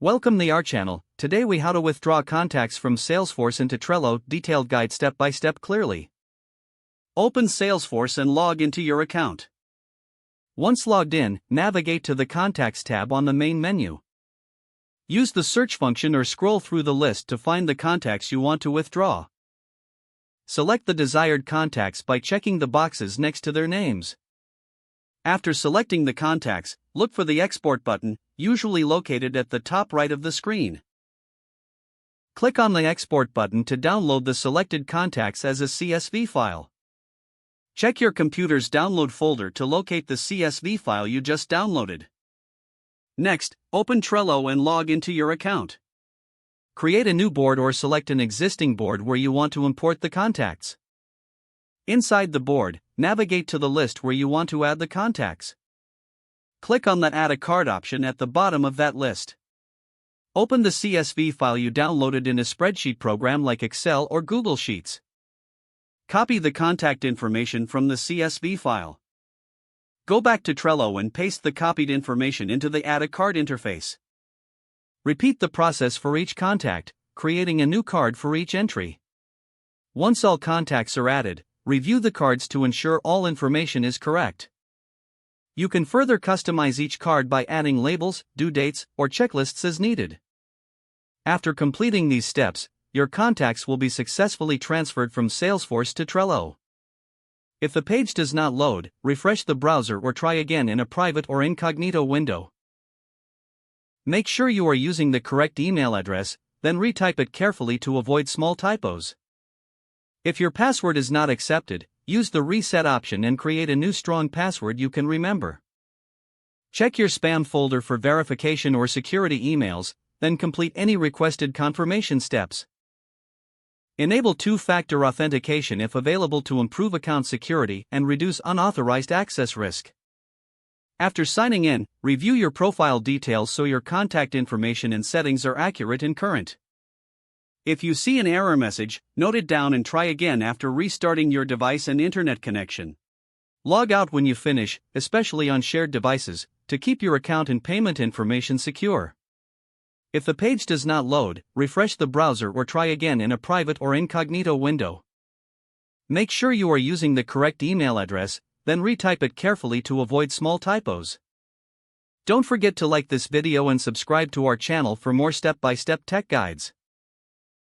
Welcome to our channel. Today we how to withdraw contacts from Salesforce into Trello, detailed guide step by step clearly. Open Salesforce and log into your account. Once logged in, navigate to the Contacts tab on the main menu. Use the search function or scroll through the list to find the contacts you want to withdraw. Select the desired contacts by checking the boxes next to their names. After selecting the contacts, look for the Export button, usually located at the top right of the screen. Click on the Export button to download the selected contacts as a CSV file. Check your computer's download folder to locate the CSV file you just downloaded. Next, open Trello and log into your account. Create a new board or select an existing board where you want to import the contacts. Inside the board, navigate to the list where you want to add the contacts. Click on the Add a Card option at the bottom of that list. Open the CSV file you downloaded in a spreadsheet program like Excel or Google Sheets. Copy the contact information from the CSV file. Go back to Trello and paste the copied information into the Add a Card interface. Repeat the process for each contact, creating a new card for each entry. Once all contacts are added, review the cards to ensure all information is correct. You can further customize each card by adding labels, due dates, or checklists as needed. After completing these steps, your contacts will be successfully transferred from Salesforce to Trello. If the page does not load, refresh the browser or try again in a private or incognito window. Make sure you are using the correct email address, then retype it carefully to avoid small typos. If your password is not accepted, use the reset option and create a new strong password you can remember. Check your spam folder for verification or security emails, then complete any requested confirmation steps. Enable two-factor authentication if available to improve account security and reduce unauthorized access risk. After signing in, review your profile details so your contact information and settings are accurate and current. If you see an error message, note it down and try again after restarting your device and internet connection. Log out when you finish, especially on shared devices, to keep your account and payment information secure. If the page does not load, refresh the browser or try again in a private or incognito window. Make sure you are using the correct email address, then retype it carefully to avoid small typos. Don't forget to like this video and subscribe to our channel for more step-by-step tech guides.